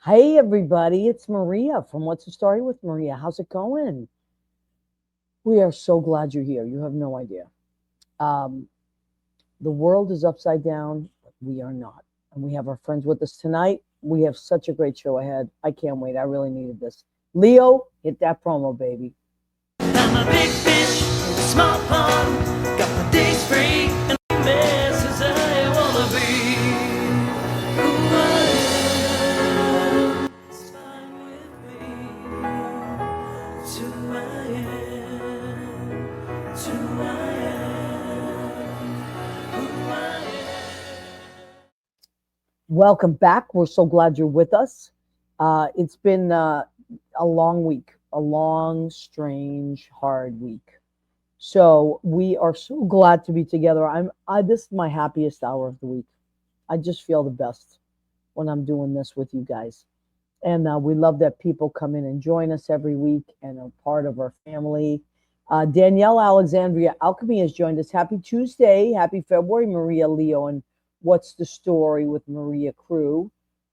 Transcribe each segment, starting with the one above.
Hey everybody, it's Maria from What's the Story with Maria. How's it going? We are so glad you're here. You have no idea. Um, the world is upside down, but we are not. And we have our friends with us tonight. We have such a great show ahead. I can't wait. I really needed this. Leo, hit that promo, baby. I'm a big fish in a small pond. Got my days free and the mess as I wanna be. Who I am is fine with me. It's who I am. It's who I am. Who I am. Welcome back. We're so glad you're with us. It's been a long week, a long, strange, hard week. So we are so glad to be together. This is my happiest hour of the week. I just feel the best when I'm doing this with you guys. And we love that people come in and join us every week and are part of our family. Danielle Alexandria Alchemy has joined us. Happy Tuesday. Happy February, Maria Leo. And what's the story with Maria Crew?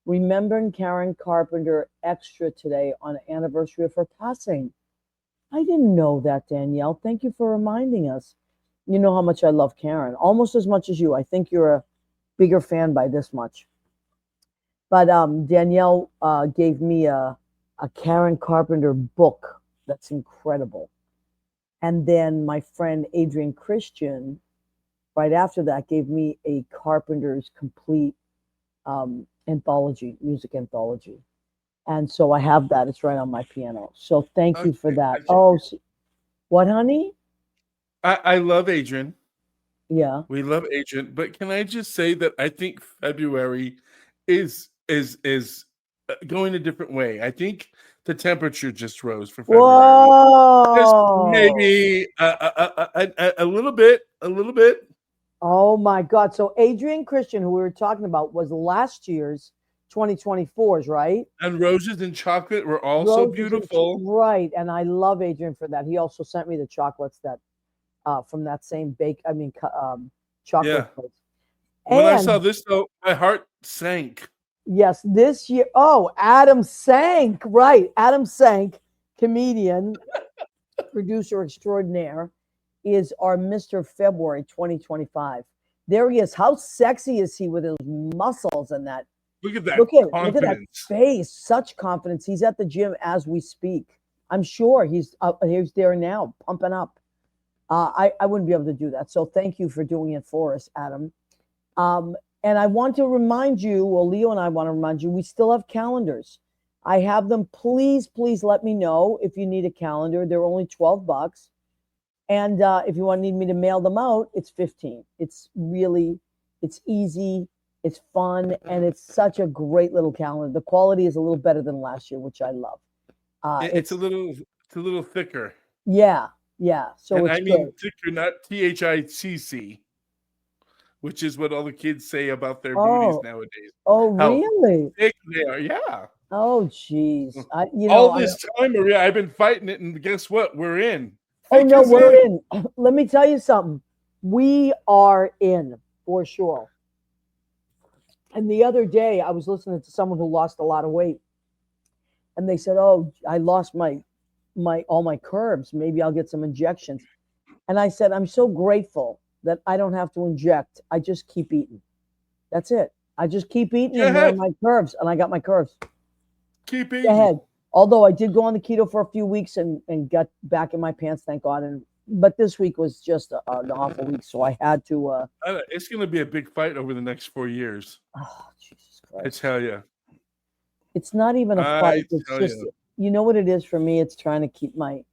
Remembering Karen Carpenter extra today on the anniversary of her passing. I didn't know that, Danielle. Thank you for reminding us. You know how much I love Karen, almost as much as you. I think you're a bigger fan by this much. But Danielle gave me a Karen Carpenter book that's incredible. And then my friend Adrian Christian, right after that, gave me a Carpenter's complete anthology, music anthology. And so I have that. It's right on my piano. So thank you for Okay, that. gotcha. Oh, what, honey? I love Adrian. Yeah. We love Adrian, but can I just say that I think February is going a different way. I think the temperature just rose for February. Just Whoa. maybe a little bit, a little bit. Oh my God. So Adrian Christian, who we were talking about, was last year's 2024's, right? And roses and chocolate were also Roses and beautiful. right. And I love Adrian for that. He also sent me the chocolates that from that same chocolate Yeah. place. When I saw And this though, my heart sank. yes, this year, oh, Adam Sank, right. Adam Sank, comedian, producer extraordinaire, is our Mr. February 2025. There he is. How sexy is he with his muscles and that? Look at that Look at that confidence. face. Such confidence. He's at the gym as we speak. I'm sure he's there now, pumping up. I wouldn't be able to do that. So thank you for doing it for us, Adam. Um, and I want to remind you, well, Leo and I want to remind you, we still have calendars. I have them. Please, please let me know if you need a calendar. They're only $12. And if you want need me to mail them out, it's 15. It's easy, it's fun, and it's such a great little calendar. The quality is a little better than last year, which I love. It's a little thicker. Yeah, yeah. So And it's I mean good. thicker, not THICC, which is what all the kids say about their booties Oh, nowadays. oh, How really? thick they are. Yeah. Oh, geez. All this time, Maria, I've been fighting it, and guess what? We're in. Oh Thick no, as we're in. in. Let me tell you something. We are in for sure. And the other day, I was listening to someone who lost a lot of weight, and they said, "Oh, I lost my all my curves. Maybe I'll get some injections." And I said, "I'm so grateful that I don't have to inject. I just keep eating. That's it. I just keep eating, Go and there are ahead. my curves, and I got my curves." Keep Go eating. ahead. Although I did go on the keto for a few weeks and got back in my pants, thank God. And but this week was just an awful week, so I had to. It's going to be a big fight over the next 4 years. Oh, Jesus I Christ! tell you. It's not even a I fight. It's tell just you. you know what it is for me. It's trying to keep my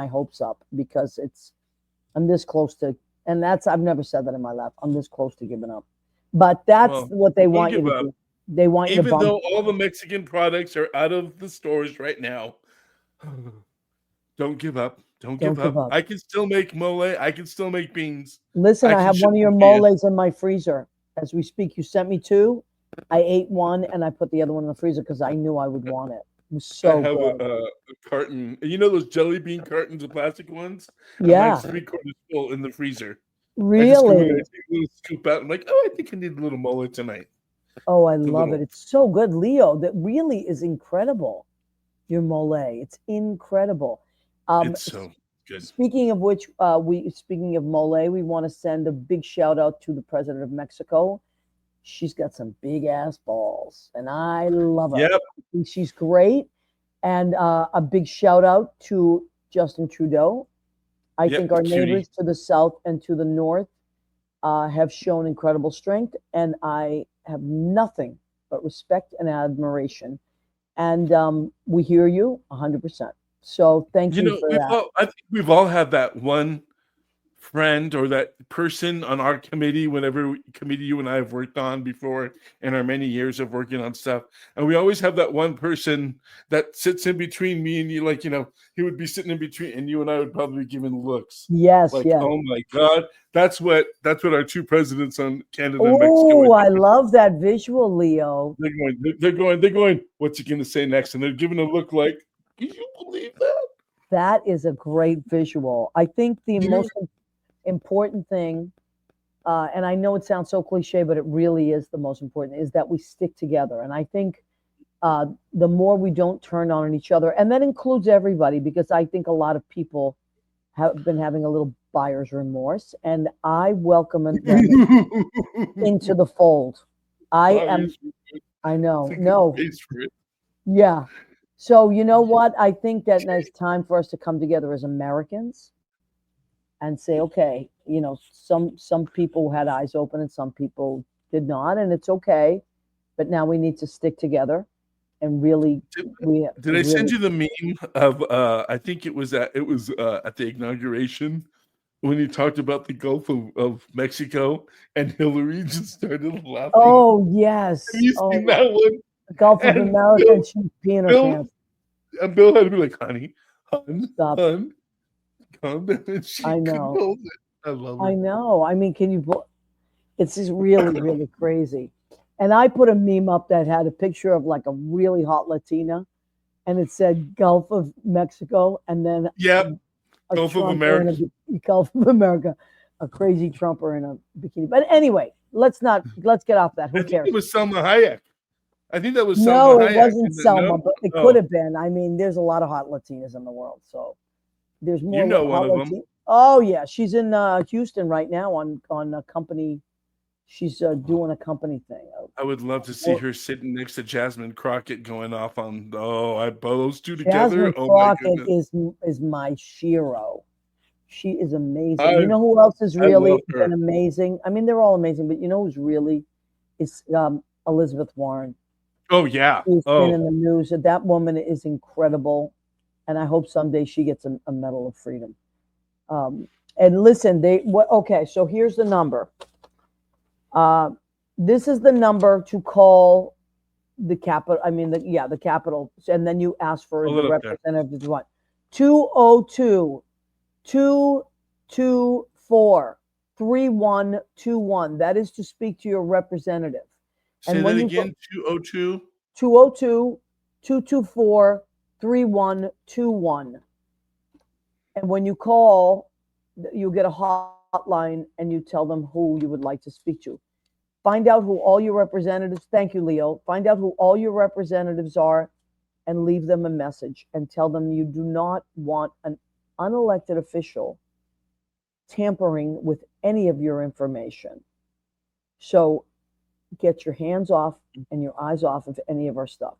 hopes up because I'm this close to, and that's I've never said that in my life. I'm this close to giving up, but that's Well, what they don't want you give to up. do. They want you to Even bump. though all the Mexican products are out of the stores right now, don't give up. Don't give Don't give up. up. I can still make mole. I can still make beans. Listen, I I can have ship one of your them to you. moles in my freezer as we speak. You sent me two. I ate one and I put the other one in the freezer because I knew I would want it. It was I so have good. a carton. You know those jelly bean cartons, the plastic ones? And mine's Yeah, 3/4 full in the freezer. I just go in there, really. take a little scoop out. I'm like, oh, I think I need a little mole tonight. Oh, I The love it. little, It's so good. Leo, that really is incredible. Your mole. It's incredible. it's so good. Speaking of which, speaking of mole, we want to send a big shout out to the president of Mexico. She's got some big ass balls, and I love her. Yep, I think she's great. And a big shout out to Justin Trudeau. I think yep, our cutie. neighbors to the south and to the north have shown incredible strength, and I have nothing but respect and admiration. And we hear you 100%. So thank you for that. I think we've all had that one friend or that person on our committee, whenever committee you and I have worked on before in our many years of working on stuff. And we always have that one person that sits in between me and you, like, he would be sitting in between and you and I would probably be giving looks Yes, like, yes. oh my God, that's what our two presidents on Canada and Mexico Oh, are I doing. love that visual, Leo. They're going, what's he gonna say next? And they're giving a look like, can you believe that? That is a great visual. I think the You most important thing, and I know it sounds so cliche, but it really is the most important, is that we stick together. And I think the more we don't turn on each other, and that includes everybody, because I think a lot of people have been having a little buyer's remorse, and I welcome them into the fold. I am, Buyers, I know, it's a good no, face for it. yeah. So you know what? I think that it's time for us to come together as Americans and say, okay, some people had eyes open and some people did not, and it's okay. But now we need to stick together and really, Did, we did I send really. you the meme of I think it was at the inauguration when he talked about the Gulf of Mexico and Hillary just started laughing. Oh Have yes. you seen Oh, that one? the Gulf of And America, Bill and she's peeing her Bill pants. and Bill had to be like, honey, Stop. hun, calm down. And she I couldn't know. hold it. I love I her. know. I mean, it's just really, really crazy. And I put a meme up that had a picture of like a really hot Latina, and it said Gulf of Mexico, and then Yep, a Gulf of Trumper in America. a Gulf of America, a crazy Trumper in a bikini. But anyway, let's get off that. I Who think it cares? was Selma Hayek. I think that was Selma No, it Hayek. wasn't No? Selma, but it could Oh, have been. I mean, there's a lot of hot Latinas in the world, so there's you more know one hot of them. Latinas. Oh yeah, she's in Houston right now on a company. She's doing a company thing. I would love to see Well, her sitting next to Jasmine Crockett going off on, oh, I those two Jasmine together. Oh my Crockett goodness. is my shiro. She is amazing. You I know who else has I love really her. been amazing? I mean, they're all amazing, but you know who's really is Elizabeth Warren. Oh yeah. She's been Oh, in the news. That woman is incredible, and I hope someday she gets a Medal of Freedom. Um, and listen, okay, so here's the number. Uh, this is the number to call the capital. I mean, the capital, and then you ask for pull the it up there. representative. What? 202 224 3121. That is to speak to your representative. Say And that when you again. 202. 202 224 3121. And when you call, you get a hotline and you tell them who you would like to speak to. Find out who all your representatives, thank you, Leo. Find out who all your representatives are and leave them a message and tell them you do not want an unelected official tampering with any of your information. So get your hands off and your eyes off of any of our stuff.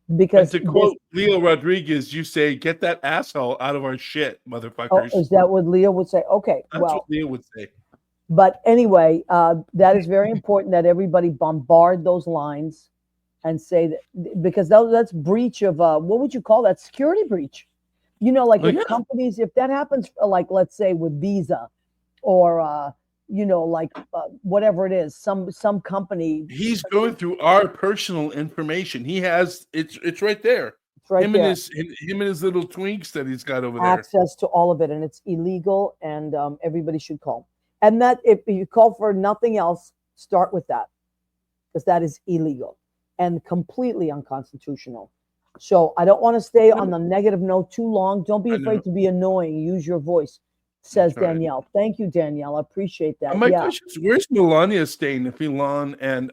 And Because to this, quote Leo Rodriguez, you say, "Get that asshole out of our shit, oh, motherfuckers." is that what Leo would say? Okay, That's what well, Leo would say. but anyway, that is very important that everybody bombard those lines and say that, because that's breach of what would you call that? Security breach. Like Oh if yeah. companies, if that happens, like let's say with Visa, or like whatever it is, some company, He's going through our personal information. He has it's right there. it's right Him and there, his little twinks that he's got over there. access to all of it, and it's illegal, and everybody should call. And that if you call for nothing else, start with that, because that is illegal and completely unconstitutional. So I don't want to stay on the negative note too long. Don't be I know. afraid to be annoying. Use your voice. says That's right. Danielle. Thank you, Danielle. I appreciate that. My Yeah. question is, where's Melania staying if Elon and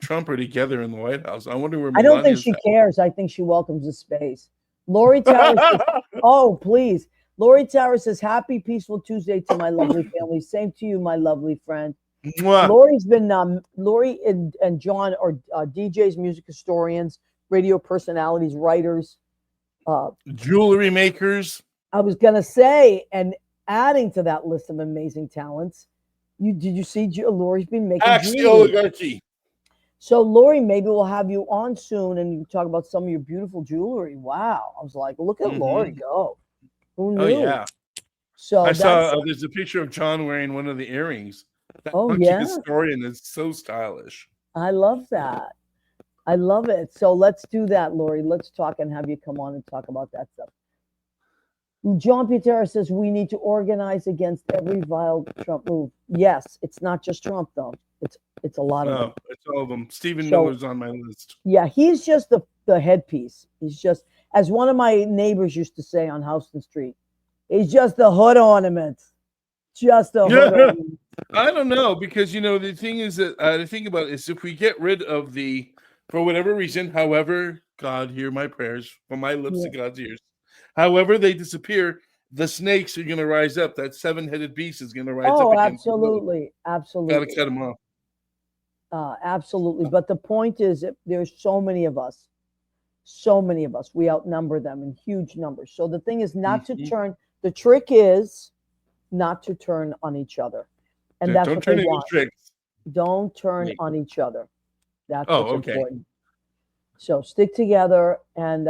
Trump are together in the White House? I wonder where I don't think Melania's she cares. I think she welcomes the space. Lori Tower says, at. oh, please. Lori Tower says, happy, peaceful Tuesday to my lovely family. Same to you, my lovely friend. Mwah. Lori's been, Lori and John are DJs, music historians, radio personalities, writers. Jewelry makers. I was going to say, and adding to that list of amazing talents, did you see Lori's been making Axe the jewelry? oligarchy. So, Lori, maybe we'll have you on soon and you can talk about some of your beautiful jewelry. Wow. I was like, look at Lori go. Who knew? Oh, yeah. So I that's, saw there's a picture of John wearing one of the earrings. That monkey historian is so stylish. I love that. I love it. So let's do that, Lori. Let's talk and have you come on and talk about that stuff. John Pietera says we need to organize against every vile Trump move. Yes, it's not just Trump though. It's a lot of them. It's all of them. Stephen Miller's on my list. Yeah, he's just the headpiece. He's just, as one of my neighbors used to say on Houston Street, he's just the hood ornament. Just the hood ornament. I don't know, because the thing is that the thing about it is if we get rid of for whatever reason, however, God hear my prayers from my lips to God's ears. However they disappear, the snakes are going to rise up. That 7-headed beast is going to rise up. Oh, absolutely. Absolutely. Got to cut them off. Absolutely. But the point is that there's so many of us. We outnumber them in huge numbers. So the thing is not to turn. The trick is not to turn on each other. And that's what they want. Don't turn on each other. That's what's important. So stick together. And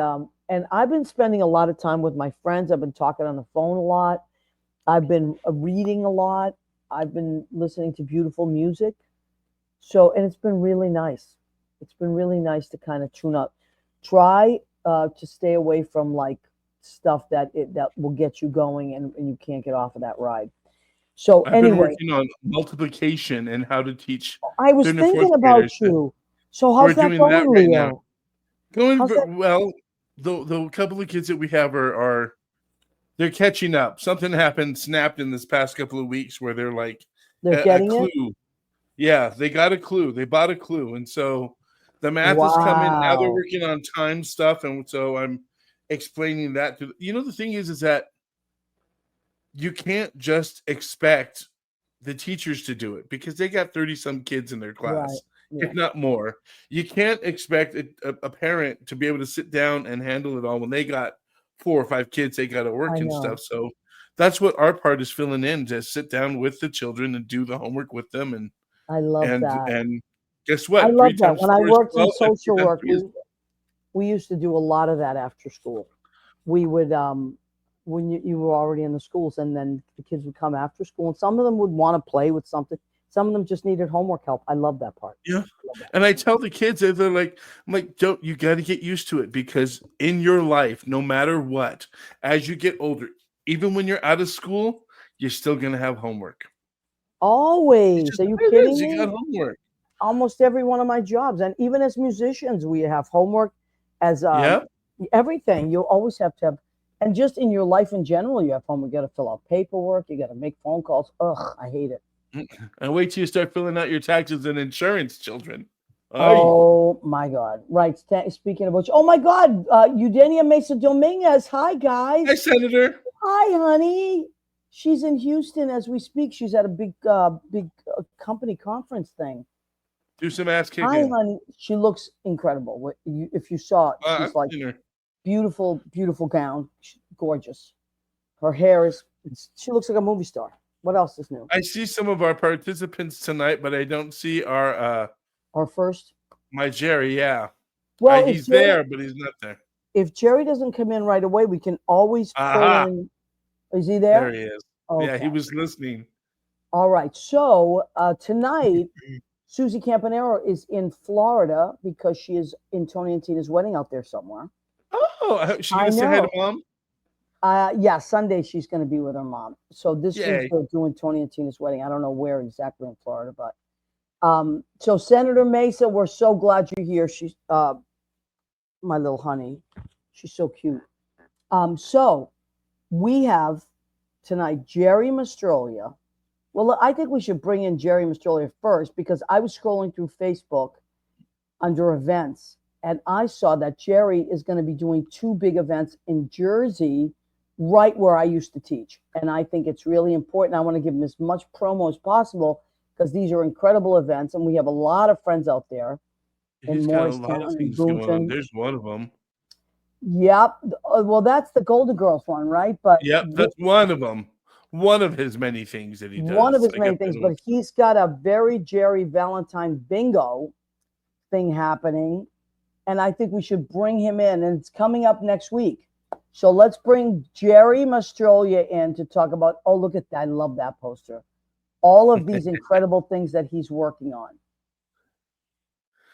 I've been spending a lot of time with my friends. I've been talking on the phone a lot. I've been reading a lot. I've been listening to beautiful music. So, and it's been really nice. It's been really nice to kind of tune up. Try to stay away from like stuff that will get you going and you can't get off of that ride. So I've been working on multiplication and how to teach. I was thinking about you. So how's that going, right Leo? now. Going well. The couple of kids that we have they're catching up. Something snapped in this past couple of weeks where they're like getting a clue. it. Yeah, they got a clue. They bought a clue, and so the math is coming. Now they're working on time stuff, and so I'm explaining that to the thing is that you can't just expect the teachers to do it because they got 30-some kids in their class, if not more. You can't expect a parent to be able to sit down and handle it all when they got 4 or 5 kids they got to work and stuff. So that's what our part is filling in, to sit down with the children and do the homework with them. And I love that. And guess what? I love that. When I worked in social work, we used to do a lot of that after school. We would, when you were already in the schools, and then the kids would come after school, and some of them would want to play with something. Some of them just needed homework help. I love that part. Yeah. And I tell the kids, they're like, you got to get used to it, because in your life, no matter what, as you get older, even when you're out of school, you're still going to have homework. Always. Are you kidding me? You got homework. Almost every one of my jobs. And even as musicians, we have homework as everything. You always have to have, and just in your life in general, you have homework. You got to fill out paperwork. You got to make phone calls. Ugh, I hate it. And wait till you start filling out your taxes and insurance, children. Oh my God. Right. Speaking of which, oh my God, Eugenia Mesa Dominguez. Hi, guys. Hi, Senator. Hi, honey. She's in Houston as we speak. She's at a big company conference thing. Do some ass kicking. Hi, honey. She looks incredible. If you saw it, she's like beautiful, beautiful gown. She's gorgeous. Her hair she looks like a movie star. What else is new? I see some of our participants tonight, but I don't see our first. My Gerry, yeah. Well, he's there, but he's not there. If Gerry doesn't come in right away, we can always pull in. Is he there? There he is. Okay. Yeah, he was listening. All right. So tonight, Susie Campanero is in Florida because she is in Tony and Tina's wedding out there somewhere. Oh, she's going to say hi to Mom? Yeah, Sunday she's going to be with her mom. So this week they're doing Tony and Tina's wedding. I don't know where exactly in Florida, but so Senator Mesa, we're so glad you're here. She's my little honey. She's so cute. So we have tonight, Gerry Mastrolia. Well, I think we should bring in Gerry Mastrolia first because I was scrolling through Facebook under events and I saw that Gerry is going to be doing two big events in Jersey, right where I used to teach. And I think it's really important. I want to give him as much promo as possible because these are incredible events and we have a lot of friends out there in He's got a lot Morristown of and things going on. Boonton. There's one of them. Yep. Well, that's the Golden Girls one, right? But Yep, that's one of them. One of his many things that he does. one of his I main got things, that but one. he's got a very Gerry Valentine bingo thing happening. And I think we should bring him in. And it's coming up next week. So let's bring Gerry Mastrolia in to talk about, oh, look at that. I love that poster. All of these incredible things that he's working on.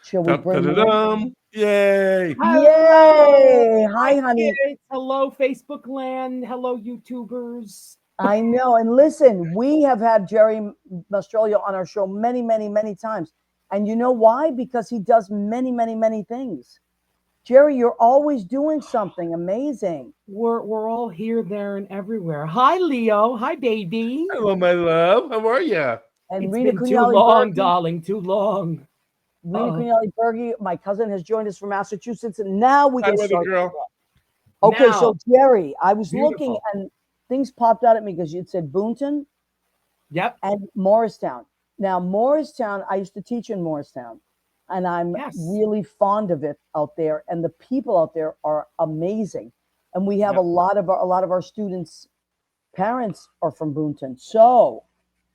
Shall we bring him in? Yay! Yay! Hi, honey. Kids. Hello, Facebook land. Hello, YouTubers. I know. And listen, we have had Gerry Mastrolia on our show many, many, many times. And you know why? Because he does many, many, many things. Gerry, you're always doing something amazing. We're all here, there, and everywhere. Hi, Leo. Hi, baby. Hello, my love. How are you? And It's Rita been too Cugnelli long, Berge, darling. Too long. Rita Uh-oh. Cugnelli Berge, my cousin, has joined us from Massachusetts. And now we Hi, can weather start. girl. Okay, Now, so Gerry, I was beautiful. looking and things popped out at me because you'd said Boonton Yep. and Morristown. Now, Morristown, I used to teach in Morristown, and I'm Yes. really fond of it out there. And the people out there are amazing. And we have Yep. a lot of our students' parents are from Boonton. So,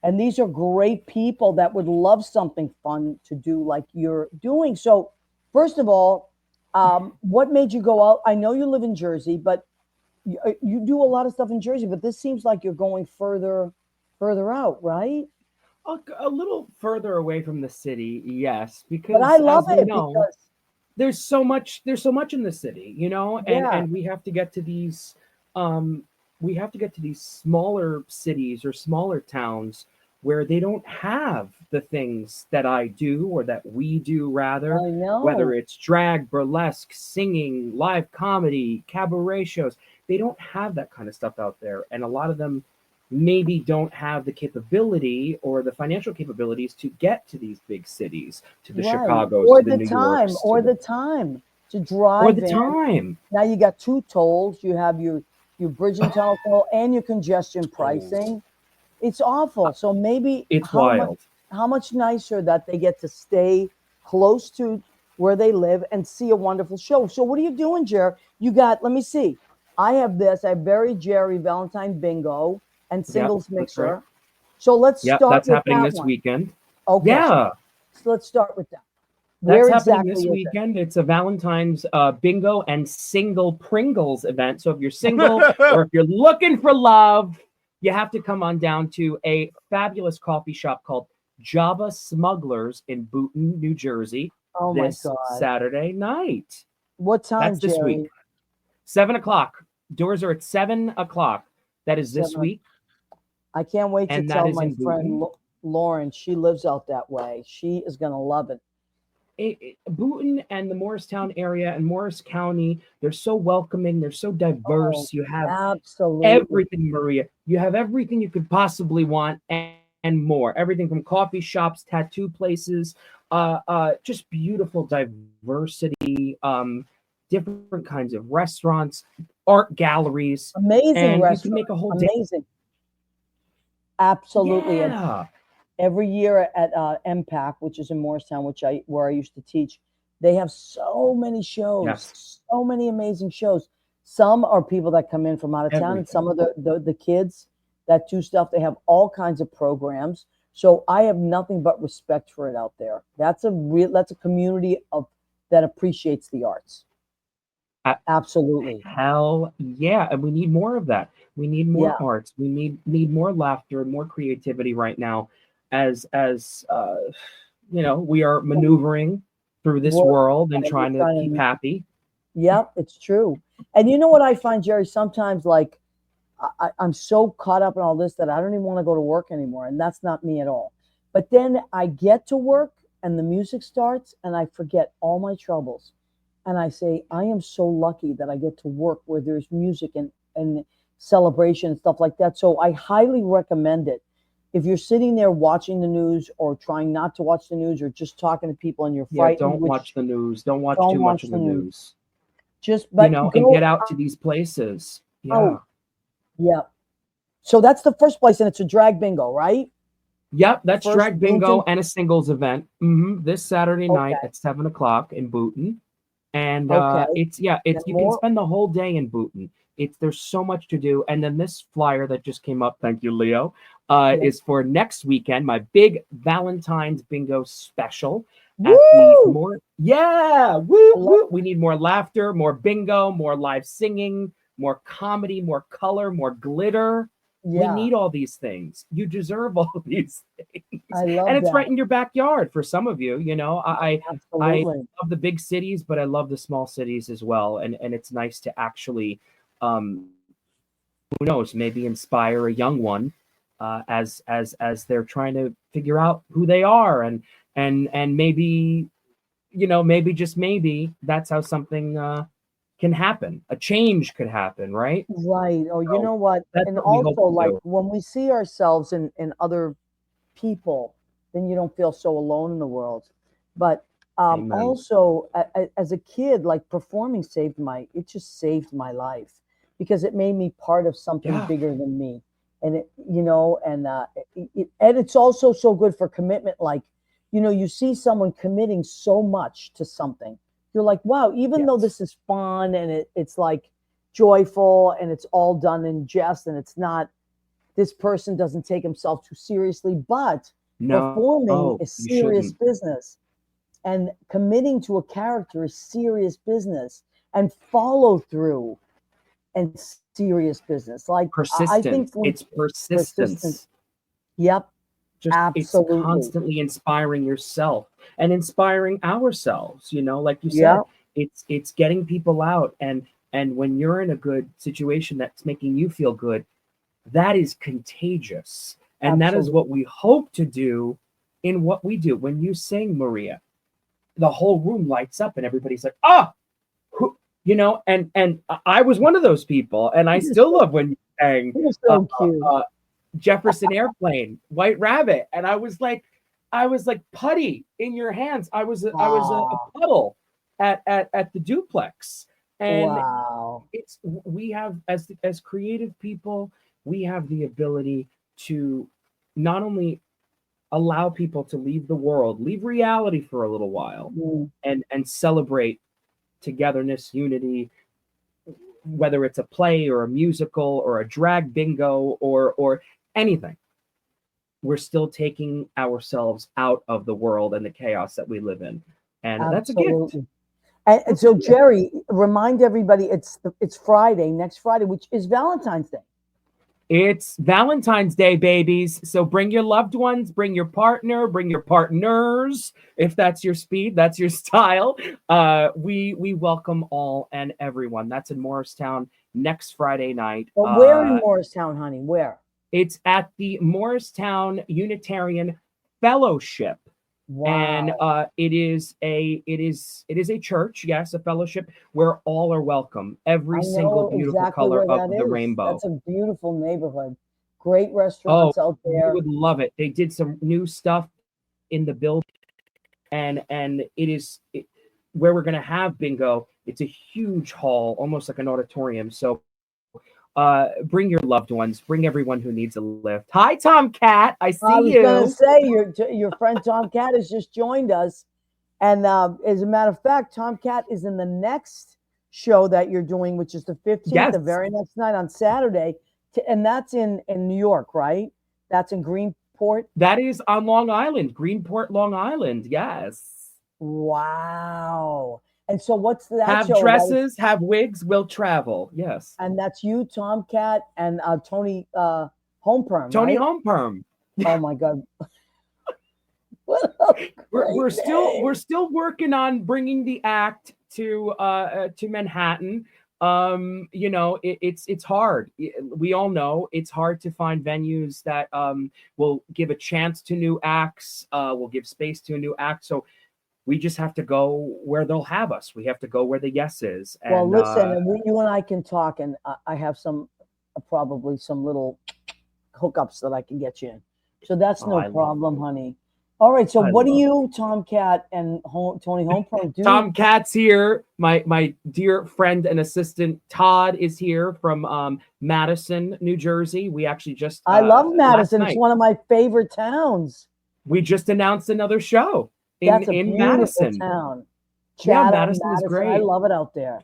and these are great people that would love something fun to do like you're doing. So, first of all, what made you go out? I know you live in Jersey, but you do a lot of stuff in Jersey. But this seems like you're going further out, right? A little further away from the city, yes, because But I love as we it know, because there's so much in the city, Yeah. and we have to get to these smaller cities or smaller towns where they don't have the things that I do or that we do rather, I know. whether it's drag, burlesque, singing, live comedy, cabaret shows. They don't have that kind of stuff out there, and a lot of them maybe don't have the capability or the financial capabilities to get to these big cities, to the Right. Chicagos, or to the the New time, Yorks, or to the time to drive or the in. time. Now you got two tolls. You have your bridge and tunnel toll and your congestion pricing. It's awful. So maybe It's how wild. much nicer that they get to stay close to where they live and see a wonderful show. So what are you doing, Jer? You got, let me see. I have this. I have very Gerry Valentine bingo and singles that's mixer. right. So let's Yep, start that's with happening that this one. weekend. Okay. Yeah, So let's start with that. that's Where happening exactly this is it? weekend. It's a Valentine's bingo and single Pringles event. So if you're single or if you're looking for love, you have to come on down to a fabulous coffee shop called Java Smugglers in Boonton, New Jersey, Oh my this God. Saturday night. What time, That's this Gerry? week. 7 o'clock. Doors are at 7 o'clock. That is this 7 week. I can't wait to And that tell is my in friend Boonton. Lauren. She lives out that way. She is going to love it. Boonton and the Morristown area and Morris County, they're so welcoming. They're so diverse. You have Absolutely. everything, Maria. You have everything you could possibly want and more. Everything from coffee shops, tattoo places, just beautiful diversity, different kinds of restaurants, art galleries, Amazing and you restaurant. can make a whole day. Amazing. Absolutely. And Yeah. every year at MPAC, which is in Morristown, where I used to teach, they have so many shows, Yes. so many amazing shows. Some are people that come in from out of town, and Everything. some of the kids that do stuff. They have all kinds of programs. So I have nothing but respect for it out there. That's a community that appreciates the arts. Absolutely. Hell yeah. And we need more of that. We need more Yeah. arts. We need more laughter and more creativity right now as we are maneuvering through this We're- world and we're trying to trying to- keep happy. Yep, it's true. And you know what I find, Gerry? Sometimes, like, I'm so caught up in all this that I don't even want to go to work anymore. And that's not me at all. But then I get to work and the music starts and I forget all my troubles. And I say, I am so lucky that I get to work where there's music and celebration and stuff like that. So I highly recommend it. If you're sitting there watching the news or trying not to watch the news or just talking to people and you're Yeah, frightened, don't watch the news. Don't watch too much of the news. just You but know, and go get out to these places. Yeah. out. Yeah. So that's the first place, and it's a drag bingo, right? Yep, that's First drag bingo Boonton? and a singles event. This Saturday night Okay. at 7 o'clock in Booton. And Okay. it's And you can more. spend the whole day in Booton. There's so much to do. And then this flyer that just came up, thank you, Leo, Yeah. is for next weekend, my big Valentine's bingo special at the Woo! more woo I love woo. We need more laughter, more bingo, more live singing, more comedy, more color, more glitter. We Yeah. need all these things. You deserve all these things. I And love it's that. right in your backyard for some of you. You know, I Absolutely. love the big cities, but I love the small cities as well. And it's nice to actually, who knows, maybe inspire a young one as they're trying to figure out who they are, and maybe, you know, maybe just maybe that's how something can happen. A change could happen, right? Right. Oh, you So know what? that's And what we hope also, to like do. when we see ourselves in other people, then you don't feel so alone in the world. But Amen. also, as a kid, like performing it just saved my life because it made me part of something Yeah. bigger than me. And and it's also so good for commitment. Like, you see someone committing so much to something. You're like, wow, even though Yes. this is fun and it's like joyful and it's all done in jest and it's not, this person doesn't take himself too seriously, but No, performing is you serious shouldn't. business and committing to a character is serious business and follow through and serious business. Like I think Persistence. It's persistence. persistence. Yep. It's Absolutely. constantly inspiring yourself and inspiring ourselves, you know, like you Yeah. said, it's getting people out, and when you're in a good situation that's making you feel good, that is contagious. And that is Absolutely. what we hope to do in what we do. When you sing, Maria, the whole room lights up and everybody's like, oh, you know, and I was one of those people, and I still love when you sang You're uh, so cute. Jefferson Airplane, White Rabbit, and I was like putty in your hands. I was Wow. a puddle at the duplex, and Wow. we have, as creative people, we have the ability to not only allow people to leave the world, leave reality for a little while, Mm. and celebrate togetherness, unity, whether it's a play or a musical or a drag bingo or anything. We're still taking ourselves out of the world and the chaos that we live in, and that's a gift. Absolutely. And That's a so, gift. Gerry, remind everybody it's Friday, next Friday, which is Valentine's Day. It's Valentine's Day, babies. So bring your loved ones, bring your partner, bring your partners, if that's your speed, that's your style. We welcome all and everyone. That's in Morristown next Friday night. But where in Morristown, honey? Where? It's at the Morristown Unitarian Fellowship. And Wow. it is a church, yes, a fellowship where all are welcome. Every I single know beautiful exactly color where of that the is. rainbow. That's a beautiful neighborhood. Great Oh, restaurants out you there. would love it. They did some new stuff in the building, and where we're gonna have bingo. It's a huge hall, almost like an auditorium. So bring your loved ones, bring everyone who needs a lift. Hi, Tomcat. I I see was going to you. say your friend Tom Cat has just joined us, and as a matter of fact, Tom Cat is in the next show that you're doing, which is the 15th, the Yes, very next night on Saturday, and that's in New York, right? That's in Greenport. that is on Long Island, Greenport, Long Island. Yes. Wow. And so what's that Have show about? dresses, have wigs, will travel. Yes. And that's you, Tom Cat, and Tony Homeperm, Tony right? Homeperm. Oh my God. What a great We're name. still working on bringing the act to Manhattan. You know, it's hard. We all know it's hard to find venues that will give a chance to new acts, will give space to a new act. So we just have to go where they'll have us. We have to go where the yes is. Well, And listen, and you and I can talk, and I have some probably some little hookups that I can get you in. So that's Oh, no I love problem, honey. All right. So I what do love you, Tomcat and Tony Homepro do? Tom Katz here. My dear friend and assistant Todd is here from Madison, New Jersey. We actually just I love Madison. last It's night, one of my favorite towns. we just announced another show That's a in beautiful Madison. town. Yeah, Chatham, Madison is I great. love it out there.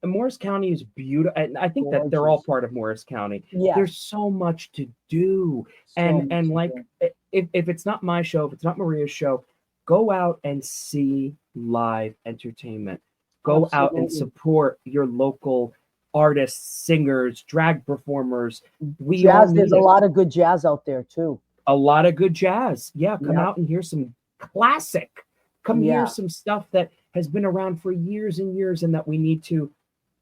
And Morris County is beautiful. And I think that they're all Gorgeous. part of Morris County. Yeah. There's so much to do. So much And to like do. if it's not my show, if it's not Maria's show, go out and see live entertainment. Go out and Absolutely. support your local artists, singers, drag performers. We all Jazz, need there's a it. lot of good jazz out there too. A lot of good jazz. Yeah, come Yep. out and hear some classic. Come Yeah. hear some stuff that has been around for years and years and that we need to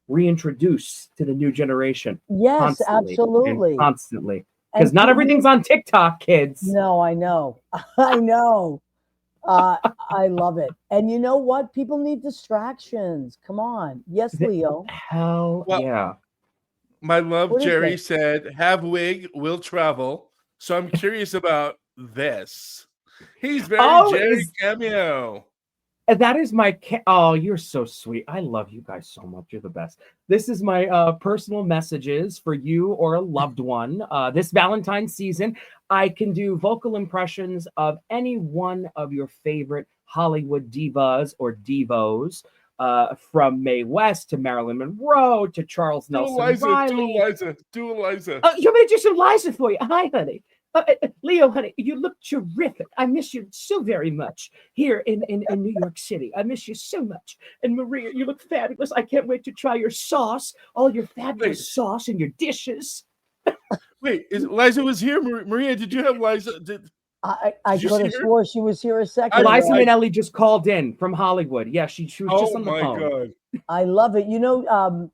reintroduce to the new generation. Yes, Constantly absolutely. and constantly. And Because not people- everything's on TikTok, kids. No, I know. I know. I love it. And you know what? People need distractions. Come on. Yes, Leo. Hell Well, yeah. My love, What is Gerry it? said, "Have wig, will travel." So I'm curious about this. He's very Oh, Gerry is- cameo. And that is my oh, you're so sweet. I love you guys so much. You're the best. This is my personal messages for you or a loved one. This Valentine's season, I can do vocal impressions of any one of your favorite Hollywood divas or divos, from Mae West to Marilyn Monroe to Charles Do Nelson Eliza, Riley. do Eliza, do Eliza. You want me to do some Liza for you? Hi, honey. Leo, honey, you look terrific. I miss you so very much here in New York City. I miss you so much. And Maria, you look fabulous. I can't wait to try your sauce, all your fabulous sauce and your dishes. Wait, Eliza was here. Maria, did you have Liza? I Did you could have see her? swore she was here a second Liza ago. Minnelli just called in from Hollywood. Yeah, she was just Oh on the my phone. God. I love it. You know,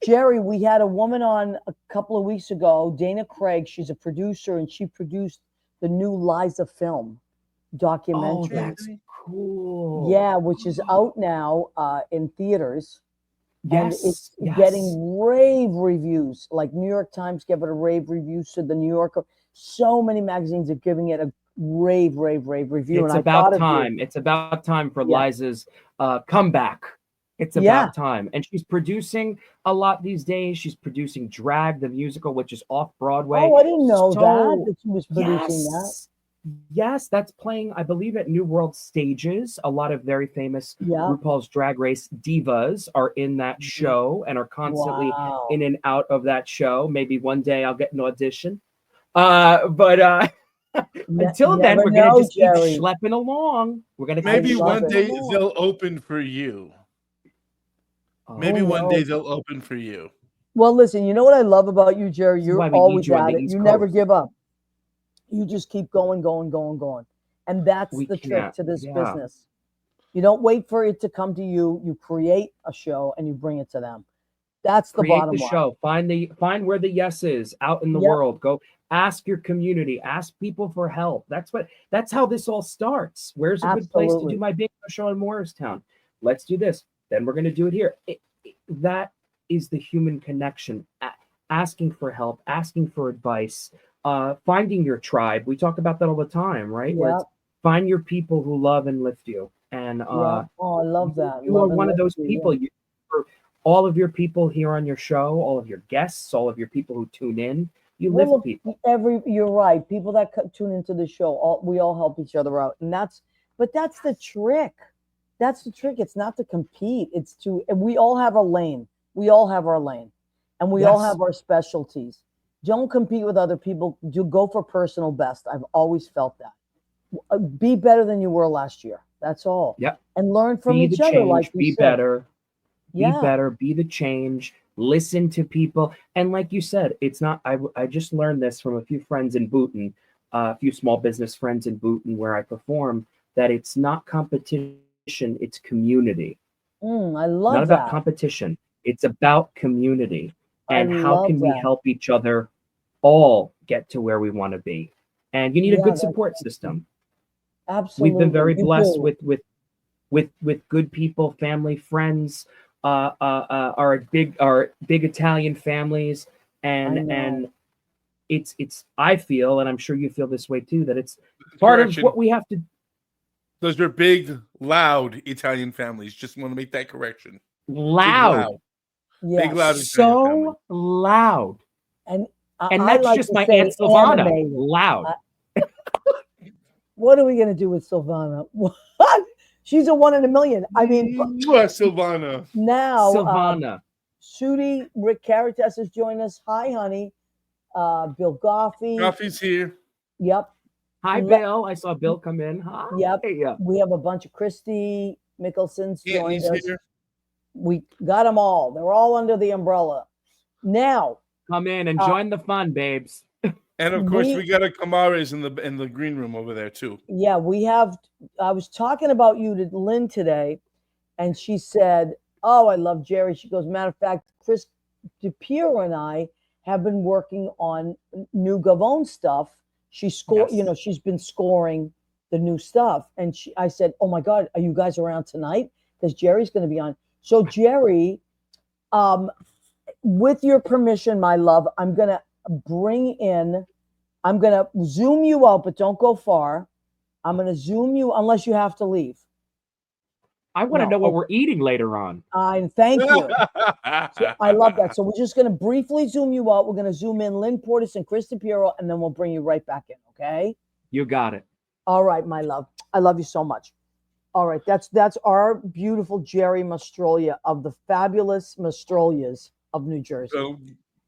Gerry, we had a woman on a couple of weeks ago, Dana Craig. She's a producer, and she produced the new Liza film Oh, documentary. that's cool. Yeah, which is out now in theaters. And Yes. it's yes. getting rave reviews. Like New York Times gave it a rave review. So the New Yorker, so many magazines are giving it a rave review. It's and about I thought time. It's about time for Yeah. Liza's comeback. It's about Yeah. time. And she's producing a lot these days. She's producing Drag, the musical, which is off Broadway. Oh, I didn't know So- that she was producing that. Yes, that's playing, I believe, at New World Stages. A lot of very famous Yeah. RuPaul's Drag Race divas are in that show and are constantly Wow. in and out of that show. Maybe one day I'll get an audition. But until then, never we're gonna know, just Gerry. keep schlepping along. We're gonna Maybe keep love one it. day along. they'll open for you. Oh, Maybe one no. day they'll open for you. Well, listen, you know what I love about you, Gerry? This is You're why we need always you on at the it. East You never Coast. give up. You just keep going. And that's We the trick can't. to this Yeah. business. You don't wait for it to come to you. You create a show and you bring it to them. That's the Create bottom the line. show. Find where the yes is out in the Yep. world. Go ask your community. Ask people for help. That's how this all starts. Where's a good place to Absolutely. do my bingo show in Morristown? Let's do this. Then we're going to do it here. That is the human connection. Asking for help, asking for advice, finding your tribe. We talk about that all the time, right? Where Yeah. it's find your people who love and lift you. And Yeah. Oh, I love that. you Love are and one of lift those you, yeah. people. For all of your people here on your show, all of your guests, all of your people who tune in, you Well, lift look, people. you're right. People that tune into the show, we all help each other out, and that's the trick. That's the trick. It's not to compete. It's to, and we all have a lane. We all have our lane, and we all Yes. have our specialties. Don't compete with other people. Do go for personal best. I've always felt that. Be better than you were last year. That's all. Yep. And learn from Be each the other. change. Like you Be said. better. Yeah. Be better. Be the change. Listen to people. And like you said, it's not. I just learned this from a few friends in Booton, a few small business friends in Booton where I perform. That it's not competition. It's community. I love Not about that. competition. It's about community. I And how love can we that. help each other all get to where we want to be? And you need a Yeah, good that's support system. Absolutely. We've been very You blessed do. with good people, family, friends, our big Italian families, and it's I feel, and I'm sure you feel this way too, that it's part of what we have to. Those are big, loud Italian families. Just want to make that correction. Loud. Yes. Big, loud Italian family. So loud. And And I that's like just to my say Aunt Silvana. animated. Loud. What are we going to do with Silvana? What? She's a 1 in a million. I mean, Silvana. now Silvana. Shooty, Rick Caritas has joined us. Hi, honey. Bill Goffey. Coffee's here. Yep. Hi, Bill. I saw Bill come in. Hi. Yep. Yeah. We have a bunch of Christy Mickelson's joined Anthony's us. here. We got them all. They're all under the umbrella. Now, Come in and join the fun, babes. And of course, we got a Kamares in the green room over there too. yeah, we have. I was talking about you to Lynn today, and she said, "Oh, I love Gerry." She goes, "Matter of fact, Chris DePierro and I have been working on new Gavone stuff. She scored, Yes. she's been scoring the new stuff." And I said, "Oh my God, are you guys around tonight? Because Gerry's going to be on." So Gerry, with your permission, my love, I'm going to zoom you out, but don't go far. I'm going to zoom you unless you have to leave. I want to know what we're eating later on. Thank you. So I love that. So we're just going to briefly zoom you out. We're going to zoom in Lynn Portas and Chris DePierro, and then we'll bring you right back in. Okay. You got it. All right, my love. I love you so much. All right. That's our beautiful Gerry Mastrolia of the fabulous Mastrolias of New Jersey. So,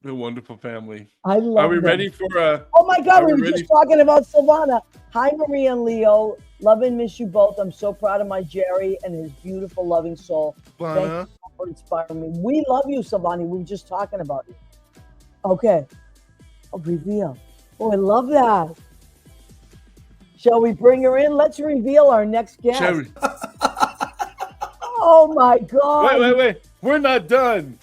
the wonderful family. I love Are we them. ready for Oh my God, we were ready just talking about Silvana. Hi, Maria and Leo. Love and miss you both. I'm so proud of my Gerry and his beautiful, loving soul. Thank you for inspiring me. We love you, Silvani. We were just talking about you. Okay. Reveal. Oh, I love that. Shall we bring her in? Let's reveal our next guest. Gerry. Oh my God. Wait. We're not done.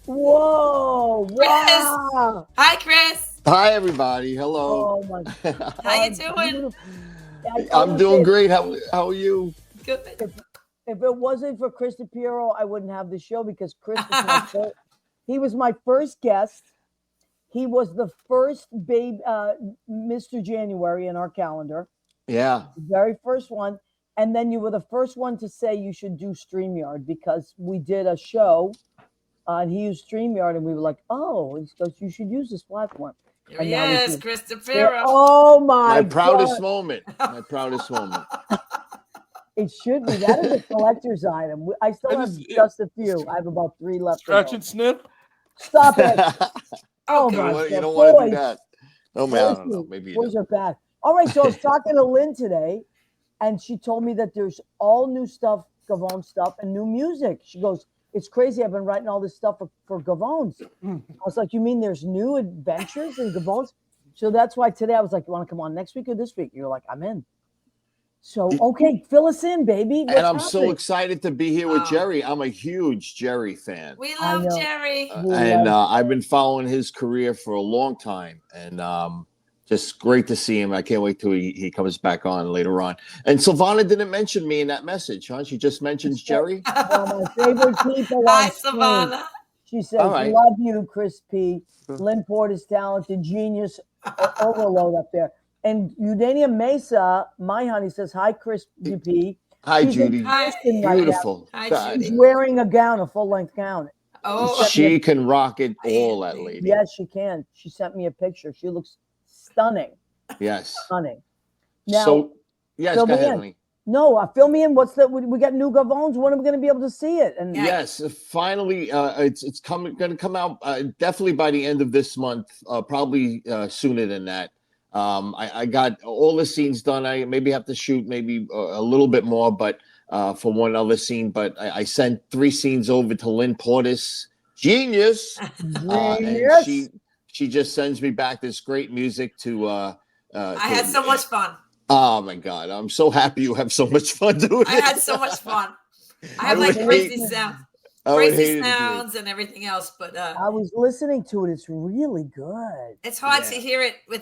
Whoa. Wow. Hi, Chris. Hi, everybody. Hello. Oh my God. How you doing? I'm doing great. How are you? Good. If it wasn't for Chris DePierro, I wouldn't have the show because Chris was he was my first guest. He was the first Mr. January in our calendar. Yeah. The very first one. And then you were the first one to say you should do StreamYard because we did a show and he used StreamYard and we were like, oh, he goes, you should use this platform. Here he is, Chris DePierro. Oh my proudest God. moment. My proudest moment. It should be. That is a collector's item. I still have just a few. I have about 3 left. Scratch and snip. Stop it. Oh you my don't God. want to do that. Oh man, I don't know. Maybe boys are bad. All right, so I was talking to Lynn today, and she told me that there's all new stuff, Gavone stuff, and new music. She goes, it's crazy. I've been writing all this stuff for Gavones. I was like, you mean there's new adventures in Gavones? So that's why today I was like, you want to come on next week or this week? You're like, I'm in. So, okay, fill us in, baby. And I'm so excited to be here with Gerry. I'm a huge Gerry fan. We love Gerry. And I've been following his career for a long time. And just great to see him. I can't wait till he comes back on later on. And Silvana didn't mention me in that message, huh? She just mentions Gerry. One of my favorite people. Hi, Silvana. She says, love you, Chris P. Lynn Portas, talented, genius, overload up there. And Eudania Mesa, my honey, says, hi, Chris P. Hi, Judy. Hi. Beautiful. Hi, Judy. She's wearing a gown, a full-length gown. Oh, she can rock it all, that lady. Yes, she can. She sent me a picture. She looks stunning. Yes. Stunning. Now, so, yes, go ahead, honey. No, fill me in. What's we got new Gavones. When are we going to be able to see it? And yes, finally, it's going to come out definitely by the end of this month. Probably sooner than that. I got all the scenes done. I maybe have to shoot maybe a little bit more, but for one other scene. But I sent 3 scenes over to Lynn Portas, genius. And she just sends me back this great music to. I had so much fun. Oh my God! I'm so happy you have so much fun doing it. I had so much fun. I have like crazy sounds and everything else, but I was listening to it. It's really good. It's hard to hear it but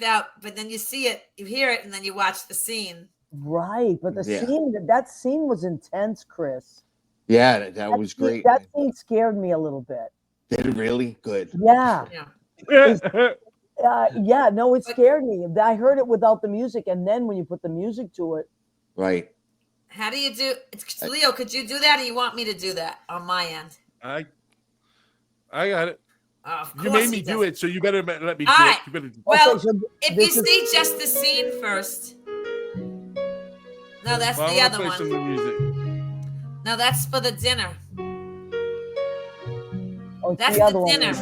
then you see it, you hear it, and then you watch the scene. Right, but that scene was intense, Chris. Yeah, that was great. That scene scared me a little bit. Did it really? Good. Yeah. Yeah. No, it scared me. I heard it without the music, and then when you put the music to it, Right. How do you do? Leo, could you do that, or you want me to do that on my end? I got it. Of course You made me he do does. it, so you better let me do All it. right. You better. Well, Okay, so if you this is- see just the scene first. No, that's Well, the I'll other play some of the one. music. No, that's for the dinner. oh, That's the other the one. dinner.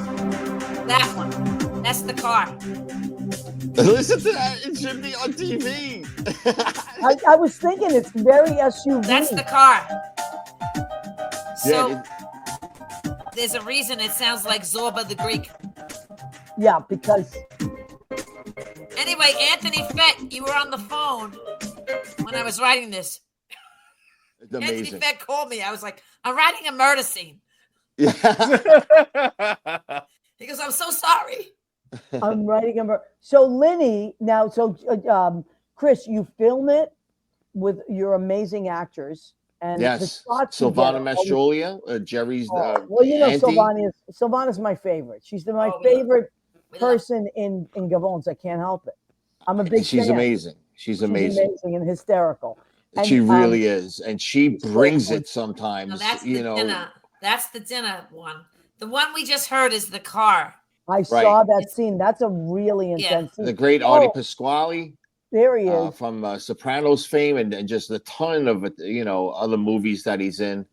That one. That's the car. Listen to that. It should be on TV. I was thinking it's very SUV. That's the car. So Yeah, there's a reason it sounds like Zorba the Greek. Yeah, because Anyway, Anthony Fett, you were on the phone when I was writing this. it's amazing. Anthony Fett called me. I was like, I'm writing a murder scene. Yeah. He goes, I'm so sorry. I'm writing a. So Linny, now, Chris, you film it with your amazing actors, and the Yes. shots you Sylvana get are- Mastrolia, Jerry's. well, you know, auntie. Sylvana's my favorite. She's my Oh, we love- favorite we love- person in Gavon's. I can't help it. I'm a big She's fan. amazing. She's amazing. and hysterical. And, She really is, and she brings good. it sometimes. No, that's you the know, dinner. That's the dinner one. The one we just heard is the car. I saw that scene. That's a really intense scene. the great Artie Oh, Pasquale there he is. from Sopranos fame, and just a ton of other movies that he's in.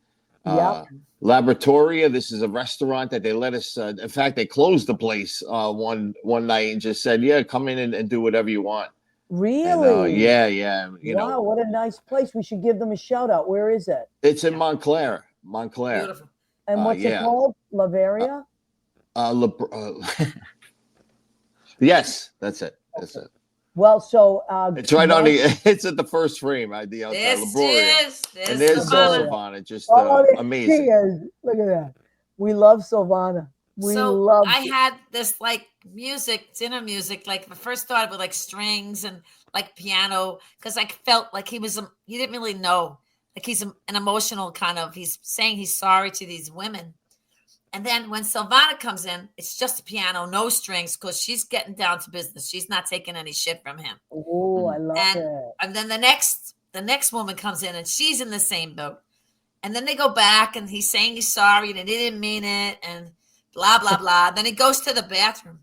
Yep. Laboratoria. This is a restaurant that they let us. In fact, they closed the place one night and just said, "Yeah, come in and do whatever you want." Really? And, yeah. Wow, what a nice place. We should give them a shout out. Where is it? It's in Montclair. Beautiful. And what's it called? Lavaria? Yes, that's it. That's it. Well, so It's right on the. It's at the first frame. The outside This Labroria. is And there's Sylvana. Sylvana. Just there amazing. she is. Look at that. We love Sylvana. We So love. I had this like dinner music. Like the first started with like strings and like piano because I felt like he didn't really know. Like he's an emotional kind of. He's saying he's sorry to these women. And then when Sylvana comes in, it's just a piano, no strings, because she's getting down to business. She's not taking any shit from him. Oh, I love it. And then the next woman comes in and she's in the same boat. And then they go back and he's saying he's sorry and he didn't mean it and blah, blah, blah. Then he goes to the bathroom.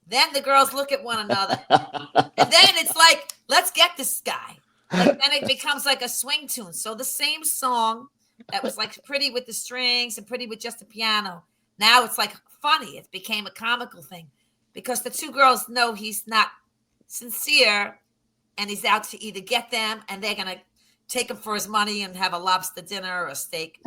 Then the girls look at one another. And then it's like, let's get this guy. Like, then it becomes like a swing tune. So the same song that was like pretty with the strings and pretty with just the piano. Now it's like funny. It became a comical thing because the two girls know he's not sincere and he's out to either get them and they're going to take him for his money and have a lobster dinner or a steak.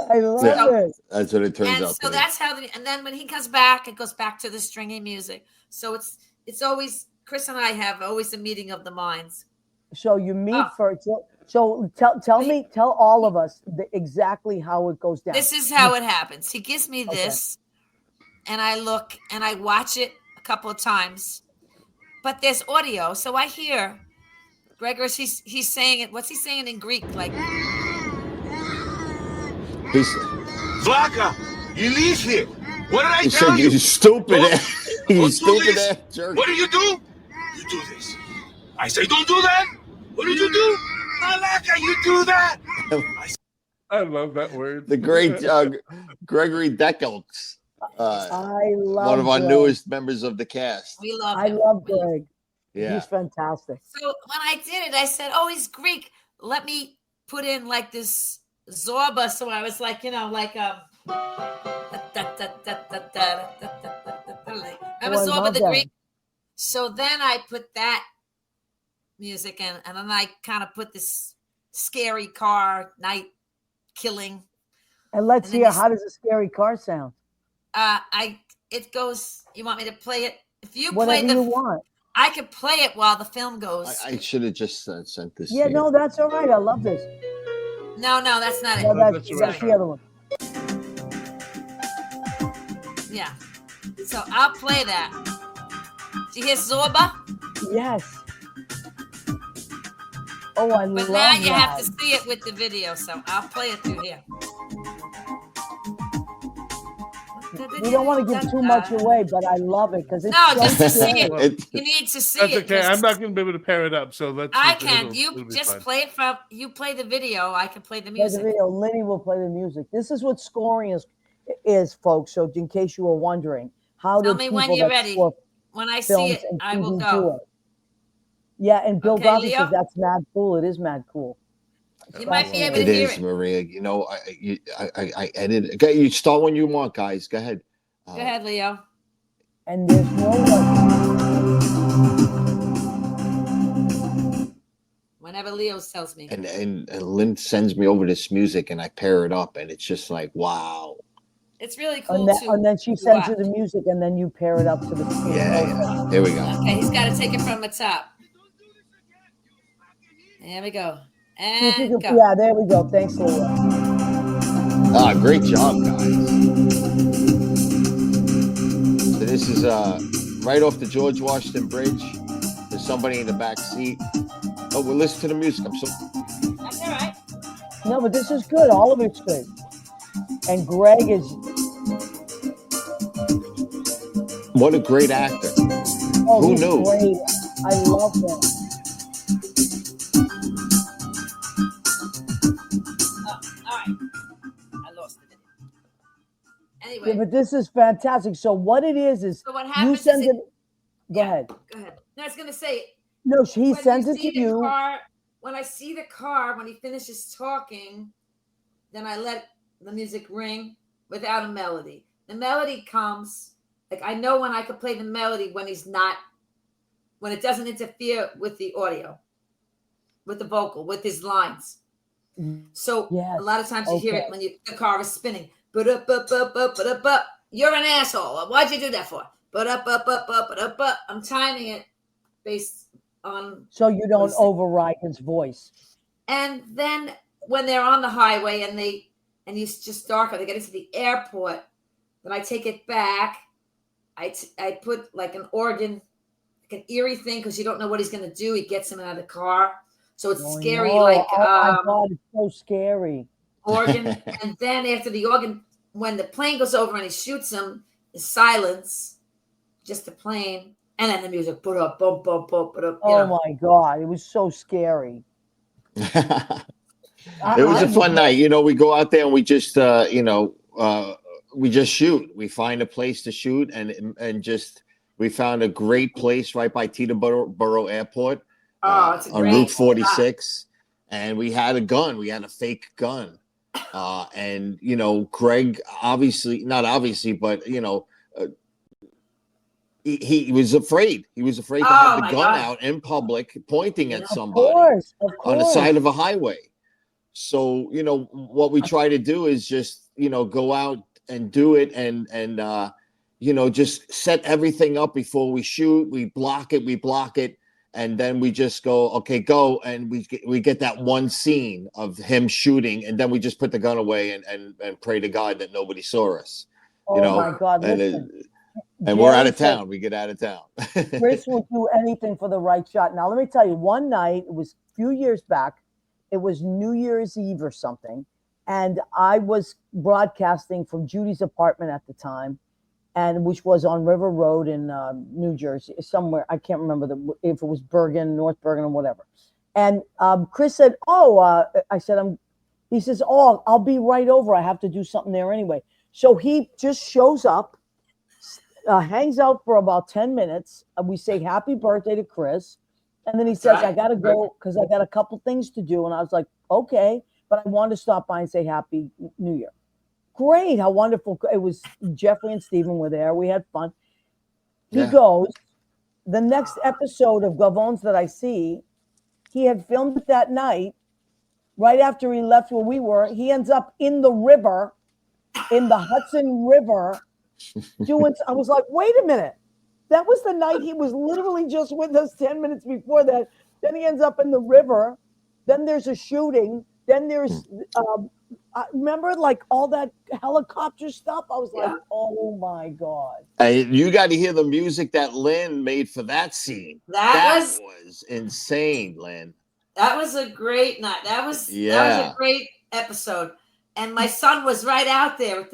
I love it. That's what it turns And out. so that's how, and then when he comes back, it goes back to the stringy music. So it's always, Chris and I have always a meeting of the minds. So you meet first. So tell all of us exactly how it goes down. This is how it happens. He gives me this, and I look and I watch it a couple of times, but there's audio, so I hear Gregor. He's saying it. What's he saying in Greek? Like, Vlaka, you leave here. What did I He tell said, you? "You stupid Don't- ass, don't you do stupid this. ass jerk." What do? You do this. I say, don't do that. What did you do? Malaka, you do that. I love that word. The great Gregory Deckelks. I love one of our Greg. newest members of the cast. we love I him. love Greg. Yeah. He's fantastic. So when I did it, I said, "Oh, he's Greek. Let me put in like this Zorba." So I was like, remember Zorba the Greek? So then I put that music in, and then I kind of put this scary car night killing. And let's And then hear, he's- how does a scary car sound? It goes. You want me to play it? If you Whatever play you want. I could play it while the film goes. I should have just sent this. Yeah, to you. no, that's all right. I love this. No, that's not No, it. that's right. the other one. Yeah. So I'll play that. Do you hear Zorba? Yes. Oh, I But love now you that. have to see it with the video, so I'll play it through here. We don't want to give too much away, but I love it because it's No, so just to see scary. it. You need to see That's it. okay. I'm 'cause not going to be able to pair it up, so let's. I can. it'll You be just fine. play it from. You play the video. I can play the Play the music. video. Lenny will play the music. This is what scoring is, folks. So in case you were wondering, how Tell do me when people you're that ready. score When I see films it, and I will TV do go. it? Yeah, and Bill Okay, Gotham Leo? says that's mad cool. It is mad cool. You might be able to It hear is, it. Maria. You know, I edit. Okay, you start when you want, guys. Go ahead. Go ahead, Leo. And there's no one. Whenever Leo tells me. And Lynn sends me over this music, and I pair it up, and it's just like, wow. It's really cool And then she to sends you watch. the music, and then you pair it up to the screen. Yeah. Here we go. Okay, he's got to take it from the top. There we go. See if you And can, go. yeah, there we go. Thanks, Leo. Ah, great job, guys. So this is right off the George Washington Bridge. There's somebody in the back seat. Oh, we'll listen to the music. I'm so. That's all right. No, but this is good. All of it's good. And Greg is. What a great actor. Oh, Who he's knew? great. I love him. All right. I lost it. Anyway. Yeah, but this is fantastic. So what it is So what you happens send is it. Go Yeah, ahead. Go ahead. No, I was going to say. No, he when sends you it see to the you. Car, when I see the car, when he finishes talking, then I let the music ring without a melody. The melody comes, like I know when I could play the melody when he's not, when it doesn't interfere with the audio, with the vocal, with his lines. So Yes. a lot of times you hear Okay. it when the car is spinning. You're an asshole. Why'd you do that for? I'm timing it based on. So you don't override his voice. And then when they're on the highway and it's just darker, they get into the airport. Then I take it back. I put like an organ, like an eerie thing, because you don't know what he's going to do. He gets him out of the car, so it's scary. No. Like Oh my God, it's so scary. organ. And then after the organ, when the plane goes over and he shoots him, the silence, just the plane, and then the music. Put up, bump, bump, bump, put up. Oh my God, it was so scary. It was a fun night. You know, we go out there and we just, we just shoot. We find a place to shoot, and just we found a great place right by Teterboro Airport It's on Route 46, and we had a gun. We had a fake gun, and you know, Greg not obviously, but you know. He was afraid. He was afraid to have the gun out in public, pointing at somebody on the side of a highway. So, you know, what we try to do is just, you know, go out and do it and you know, just set everything up before we shoot. We block it, and then we just go, okay, go, and we get that one scene of him shooting, and then we just put the gun away and pray to God that nobody saw us. You know, my God, listen. And we're out of town. We get out of town. Chris will do anything for the right shot. Now, let me tell you, one night, it was a few years back, it was New Year's Eve or something, and I was broadcasting from Judy's apartment at the time, and which was on River Road in New Jersey, somewhere. I can't remember if it was Bergen, North Bergen, or whatever. And Chris said, I said, he says, I'll be right over. I have to do something there anyway. So he just shows up. Hangs out for about 10 minutes. We say happy birthday to Chris. And then he says, I got to go because I got a couple things to do. And I was like, okay, but I wanted to stop by and say happy New Year. Great. How wonderful. It was Jeffrey and Stephen were there. We had fun. He goes, the next episode of Gavon's that I see, he had filmed it that night. Right after he left where we were, he ends up in the river, in the Hudson River, I was like, wait a minute. That was the night he was literally just with us 10 minutes before that. Then he ends up in the river. Then there's a shooting. Then there's, remember, like all that helicopter stuff? I was like, oh my God. You got to hear the music that Lynn made for that scene. That was insane, Lynn. That was a great night. That was a great episode. And my son was right out there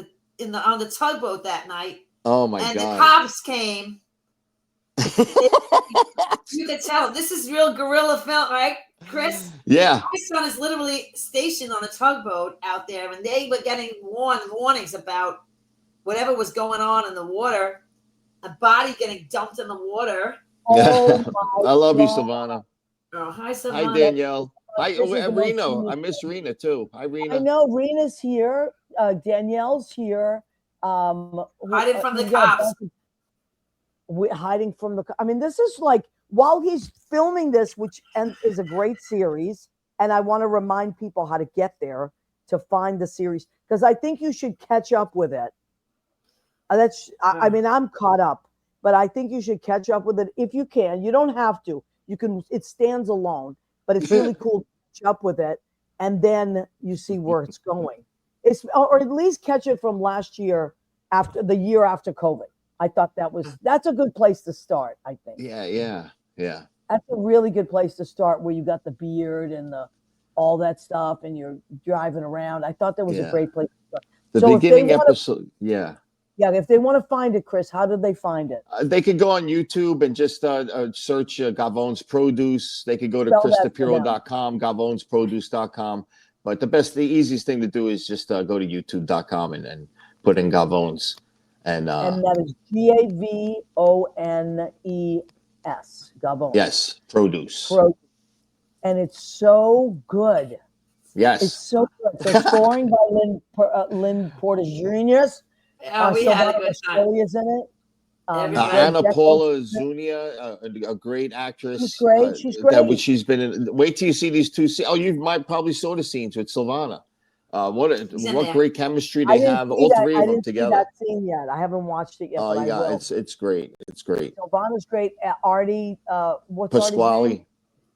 on the tugboat that night, Oh my and the God. cops came. You could tell this is real guerrilla film, right, Chris? Yeah. My son is literally stationed on a tugboat out there, and they were getting warnings about whatever was going on in the water, a body getting dumped in the water. Oh my I love you, God. Savannah. Oh, hi, Hi, Savannah. Danielle. Hi, This is the most Rena. I genius miss Rena too. Hi, I Rena. know Rena's here. Danielle's here. Hiding from the yeah, cops. hiding from the. I mean, this is like while he's filming this, which is a great series, and I want to remind people how to get there to find the series because I think you should catch up with it. I mean, I'm caught up, but I think you should catch up with it if you can. You don't have to. You can. It stands alone, but it's really cool to catch up with it, and then you see where it's going. Or at least catch it from last year, after the year after COVID. I thought that's a good place to start. I think. Yeah. That's a really good place to start, where you got the beard and all that stuff, and you're driving around. I thought that was a great place to start. The So beginning episode. Yeah. Yeah, if they want to find it, Chris, how did they find it? They could go on YouTube and just search Gavon's Produce. They could go to Spell that for them. ChrisDePierro.com, GavonsProduce.com. But the easiest thing to do is just go to YouTube.com and put in Gavon's. And that is Gavones. Gavone. yes, Produce. And it's so good. Yes. It's so good. So scoring by Lynn Portas Jr. We had a good time. Mastrolia's in it. Anna Paula Zunia, a great actress. She's great. She's great. She's been in. Wait till you see these two. You might probably saw the scenes with Silvana. What great chemistry they have. All three of them together. I didn't see that scene yet. I haven't watched it yet. Oh yeah, it's great. It's great. Silvana's great. Artie, what's Pasquale? Artie's name?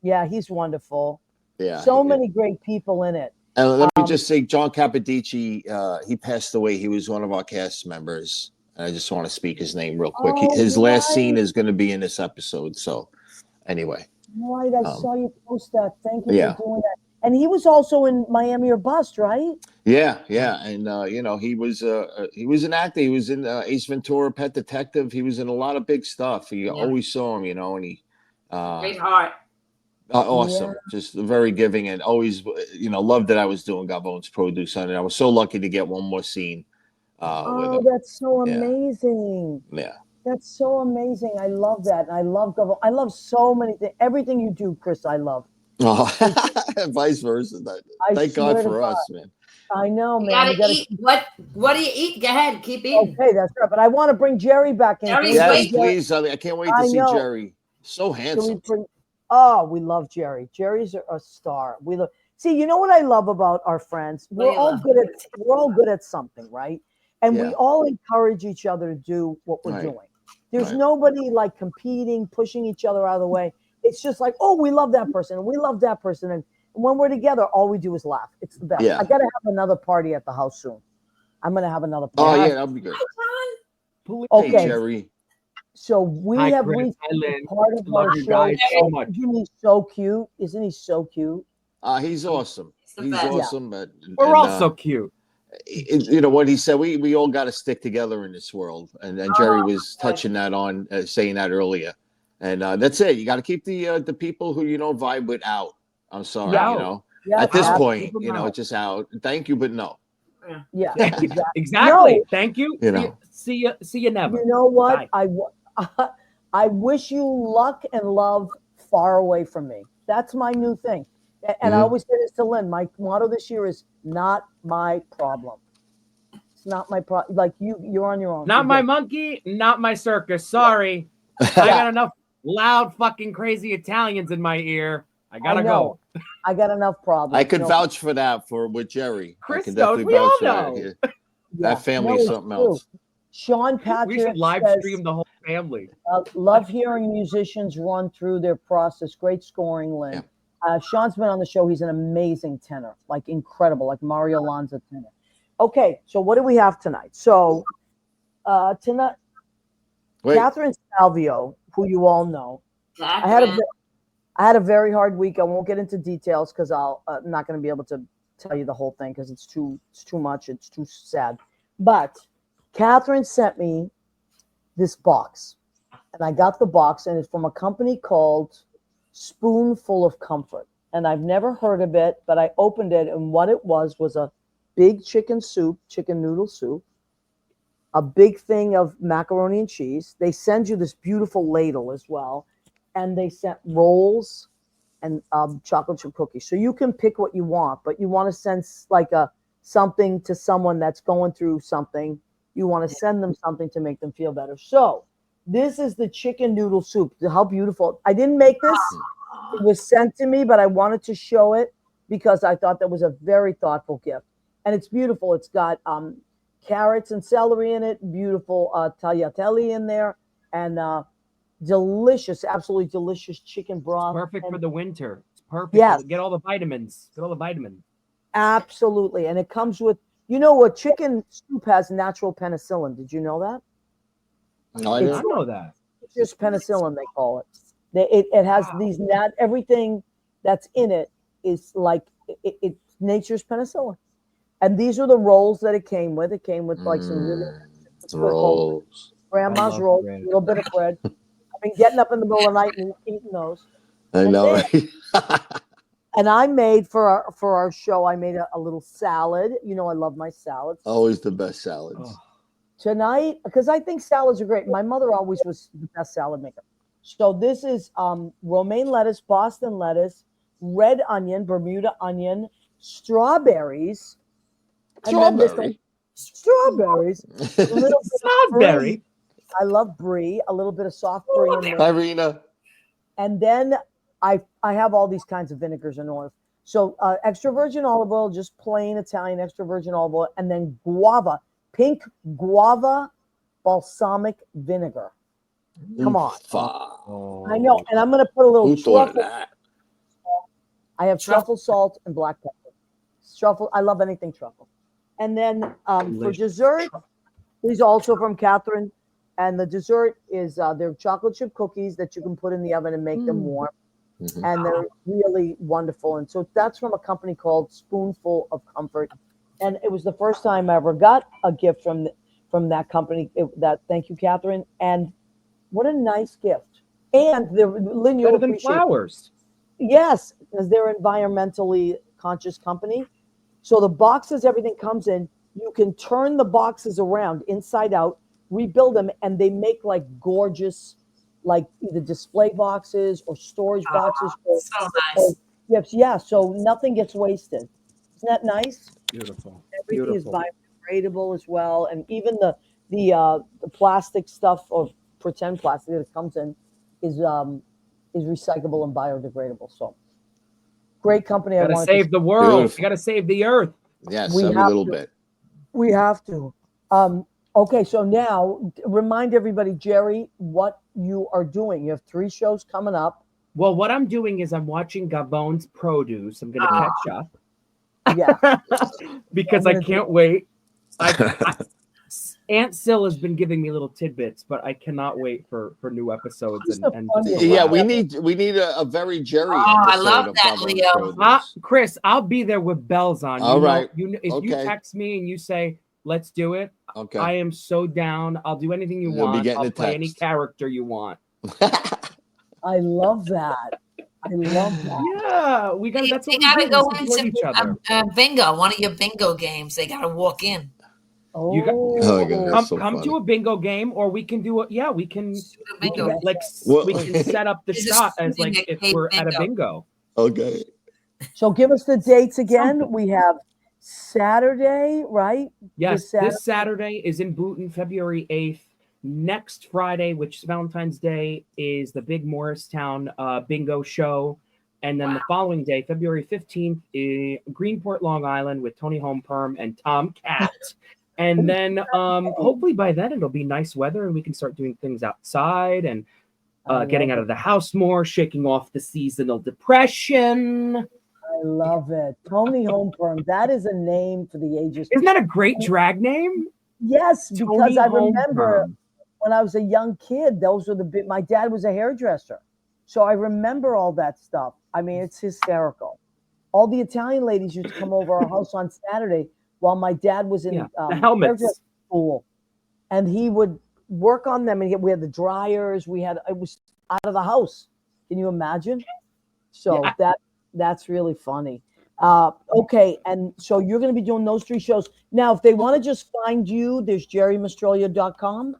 Yeah, he's wonderful. Yeah. So many great people in it. And let me just say, John Capodici, he passed away. He was one of our cast members. And I just want to speak his name real quick. His last scene is going to be in this episode. So, anyway. Right, I saw you post that. Thank you for doing that. And he was also in Miami or Bust, right? Yeah. And he was an actor. He was in Ace Ventura, Pet Detective. He was in a lot of big stuff. You always saw him, and he great heart. Awesome. Just very giving, and always, loved that I was doing Gavon's Produce on it. I was so lucky to get one more scene. With him. That's so amazing. Yeah. That's so amazing. I love that. And I love Gavon. I love so many things. Everything you do, Chris, I love. Oh, vice versa. Thank God for us, man. I know, man. You gotta eat. What do you eat? Go ahead, keep eating. Okay, that's right. But I want to bring Gerry back in. Gerry's please. I can't wait to see Gerry. So handsome. We love Gerry. Gerry's a star. See, you know what I love about our friends? We're all good at something, right? And we all encourage each other to do what we're doing. There's nobody like competing, pushing each other out of the way. It's just like, oh, we love that person, and we love that person, and when we're together, all we do is laugh. It's the best. Yeah. I gotta have another party at the house soon. I'm gonna have another party. Oh yeah, that'll be good. Okay, hey, Gerry. So we have reached part of our show. So much. Isn't he so cute? Isn't he so cute? He's awesome. He's awesome, but we're all so cute. You know what he said? We all got to stick together in this world, and Gerry was touching that on, saying that earlier, and that's it. You got to keep the people who vibe with out. I'm sorry, at this point, it's just out. Thank you, but no. Yeah, exactly. No. Thank you. See you never. You know what? I wish you luck and love far away from me. That's my new thing. And I always say this to Lynn. My motto this year is not my problem. It's not my problem. Like you're on your own. Not my monkey, not my circus. Sorry. I got enough loud fucking crazy Italians in my ear. I gotta go. I got enough problems. I could vouch for that with Gerry. Chris I can knows. definitely We all vouch for know. that family is something else. Sean Patrick. We should live stream the whole family. Love hearing musicians run through their process. Great scoring, Lynn. Yeah. Sean's been on the show. He's an amazing tenor, like incredible, like Mario Lanza tenor. Okay, so what do we have tonight? So tonight, Catherine Salvio, who you all know, I had a very hard week. I won't get into details because I'm not going to be able to tell you the whole thing because it's too much. It's too sad. But Catherine sent me this box, and I got the box, and it's from a company called Spoonful of Comfort. And I've never heard of it, but I opened it, and what it was a big chicken noodle soup, a big thing of macaroni and cheese. They send you this beautiful ladle as well, and they sent rolls and chocolate chip cookies. So you can pick what you want, but you want to send like something to someone that's going through something. You want to send them something to make them feel better. So this is the chicken noodle soup. How beautiful. I didn't make this. It was sent to me, but I wanted to show it because I thought that was a very thoughtful gift. And it's beautiful. It's got carrots and celery in it, beautiful tagliatelle in there, and delicious, absolutely delicious chicken broth. Perfect for the winter. It's perfect. Yes. Get all the vitamins. Get all the vitamins. Absolutely. And it comes with, you know what, chicken soup has natural penicillin. Did you know that? No, I I didn't. know that. It's just penicillin, they call it. It has these, everything that's in it is like, it's nature's penicillin. And these are the rolls that it came with. It came with like some really rolls. grandma's love rolls, bread. a little bit of bread. I've been getting up in the middle of the night and eating those. I And know, then- right? And I made for our show, I made a little salad. You know, I love my salads. Always the best salads. Oh. Tonight, because I think salads are great. My mother always was the best salad maker. So this is romaine lettuce, Boston lettuce, red onion, Bermuda onion, strawberries. And then this Strawberry. strawberries. A little bit of Strawberry. brie. I love brie. A little bit of soft brie in there. Irina. And then I have all these kinds of vinegars and oils. So extra virgin olive oil, just plain Italian extra virgin olive oil, and then guava, pink guava balsamic vinegar. Come on. I know. And I'm going to put a little Who thought of truffle. that? I have truffle salt and black pepper. Truffle. I love anything truffle. And then for Delicious. dessert, these also from Catherine. And the dessert is they're chocolate chip cookies that you can put in the oven and make them warm. Mhm. And they're really wonderful. And so that's from a company called Spoonful of Comfort. And it was the first time I ever got a gift from that company. Thank you, Catherine. And what a nice gift. And Lynn, you'll Better than appreciate. flowers. Yes, because they're an environmentally conscious company. So the boxes, everything comes in. You can turn the boxes around inside out, rebuild them, and they make like gorgeous, like either display boxes or storage boxes. So nice. Yes, yeah. So nothing gets wasted. Isn't that nice? Beautiful. Everything is Beautiful. biodegradable as well, and even the plastic stuff or pretend plastic that it comes in is recyclable and biodegradable. So great company. I Gotta want save the world. Beautiful. You gotta save the earth. Yes, We every have little to. bit. We have to. Okay, so now remind everybody, Gerry, what you are doing. You have 3 shows coming up. Well, what I'm doing is I'm watching Gabon's Produce. I'm gonna catch up Yeah. because I'm I gonna can't wait. Aunt Sil has been giving me little tidbits, but I cannot wait for new episodes. She's the And funniest. Yeah, we need a very Jerry Oh, I episode love of that, Gabon's Leo. Produce. Chris, I'll be there with bells on. All right. If you Okay. text me and you say let's do it, Okay. I am so down. I'll do anything you You'll be want. getting I'll a play any text. character you want. I love that. I love that. Yeah, we got. That's They what gotta we do. go We support each other. into bingo, one of your bingo games. They gotta walk in. Oh, You got- Oh, God. That's so Come funny. to a bingo game, or we can do it. Yeah, we can. Shoot a We bingo. can like Well- we can set up the This is shot as shooting like a if cave we're at a bingo. bingo. Okay. So give us the dates again. Something. We have Saturday, right? Yes, This this Saturday is in Booton, February 8th. Next Friday, which is Valentine's Day, is the big Morristown bingo show. And then the following day, February 15th, is Greenport, Long Island with Tony Homeperm and Tom Cat. And then hopefully by then it'll be nice weather and we can start doing things outside and getting out of the house more, shaking off the seasonal depression. I love it. Tony Homeperm. That is a name for the ages. Isn't that a great drag name? Yes, because Tony I remember Homeperm. when I was a young kid, those were my dad was a hairdresser. So I remember all that stuff. I mean, it's hysterical. All the Italian ladies used to come over our house on Saturday while my dad was in Yeah, the helmets. hairdresser school. and he would work on them. And we had the dryers. It was out of the house. Can you imagine? So Yeah. that's really funny. Okay, and so you're going to be doing those 3 shows. Now, if they want to just find you, there's jerrymastrolia.com.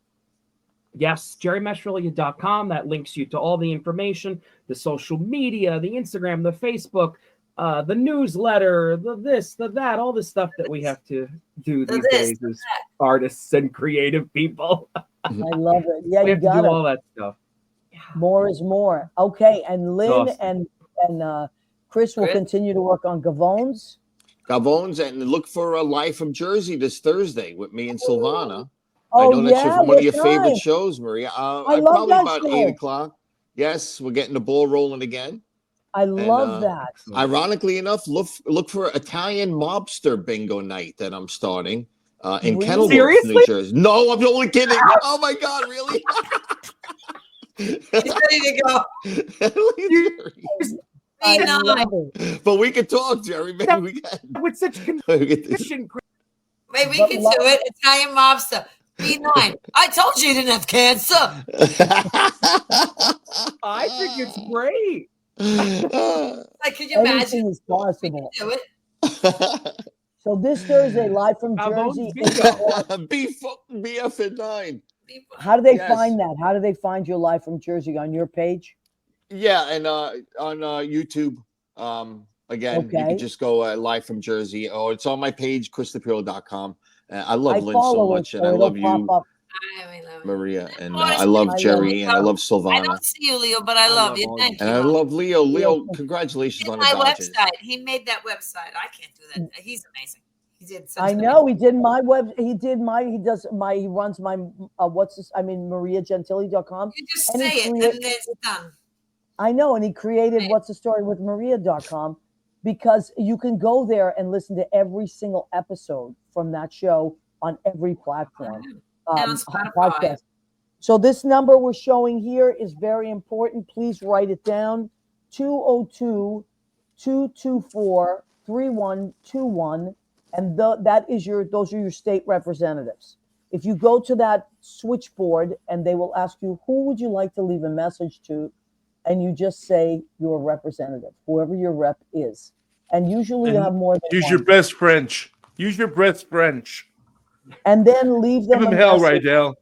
Yes, jerrymastrolia.com. That links you to all the information, the social media, the Instagram, the Facebook, the newsletter, the this, the that, all the stuff that we have to do these days as artists and creative people. I love it. Yeah, we you have to got do it. all that stuff. More is more. Okay, and Lynn Awesome. and Chris will continue to work on Gavones. Gavones, and look for a Live from Jersey this Thursday with me and Silvana. Oh, I know that's yeah? one What of your favorite time? shows, Maria. I love probably that about show. 8 o'clock. Yes, we're getting the ball rolling again. I love that. Ironically enough, look for Italian mobster bingo night that I'm starting in Really? Kenilworth, Seriously? New Jersey. No, I'm only kidding. Oh my God, really? He's ready to go. I Be love nine. it. But we can talk, Jerry. Maybe we can. With such We can- conviction, Chris. Maybe we But can love- do it. Italian mobster. B9. I told you you didn't have cancer. I think it's great. Like, could you imagine? Anything is possible. Do it. So this Thursday, live from Gavones Jersey. bingo. BF at 9. How do they Yes. find that? How do they find your live from Jersey on your page? Yeah, and on YouTube. Again, you Okay. can just go Live from Jersey, or it's on my page, chrisdepierro.com. I love Lynn so follow it, much, and so I it'll love pop you, up. I love it. Maria, and Portas, I love I Gerry, and I love I Silvana, don't see you, Leo, but I I love love you. all Thank and you. I Mom. love Leo. Leo, Leo, congratulations He on did the my Dodgers. website. He made that website. I can't do that. He's amazing. He did. Such I an know he did my web. He runs my mariagentili.com. You just And say he it, create- and it's done. I know, and he created Right. What's the Story with Maria.com because you can go there and listen to every single episode from that show on every platform. And on Spotify. Podcast. So this number we're showing here is very important. Please write it down. 202-224-3121. And those are your state representatives. If you go to that switchboard and they will ask you, who would you like to leave a message to? And you just say your representative, whoever your rep is. And usually you And have more than Use one. your best French. Use your best French. And then leave Give them him a hell, message Rydell.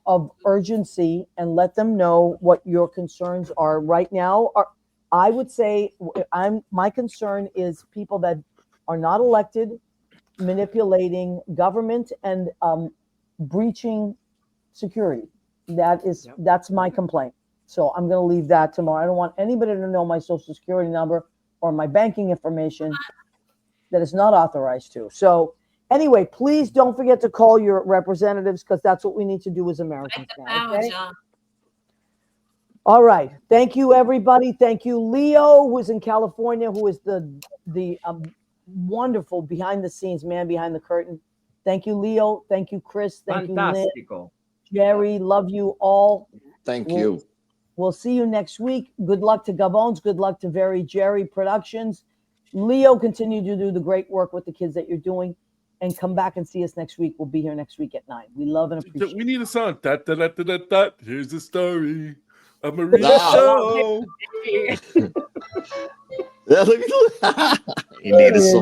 of urgency and let them know what your concerns are right now. I would say my concern is people that are not elected, manipulating government and breaching security. That's my complaint. So I'm going to leave that tomorrow. I don't want anybody to know my social security number or my banking information that is not authorized to. So anyway, please don't forget to call your representatives because that's what we need to do as Americans Write them now. down, Okay? John. All right. Thank you, everybody. Thank you, Leo, who is in California, who is the wonderful behind the scenes man behind the curtain. Thank you, Leo. Thank you, Chris. Thank you, Lynn. Fantastico. Jerry, love you all. Thank you. We'll see you next week. Good luck to Gavones. Good luck to Gerry Productions. Leo, continue to do the great work with the kids that you're doing. And come back and see us next week. We'll be here next week at 9. We love and appreciate We need a song. Da, da, da, da, da, da. Here's the story of Maria Ah. Show. You need a song.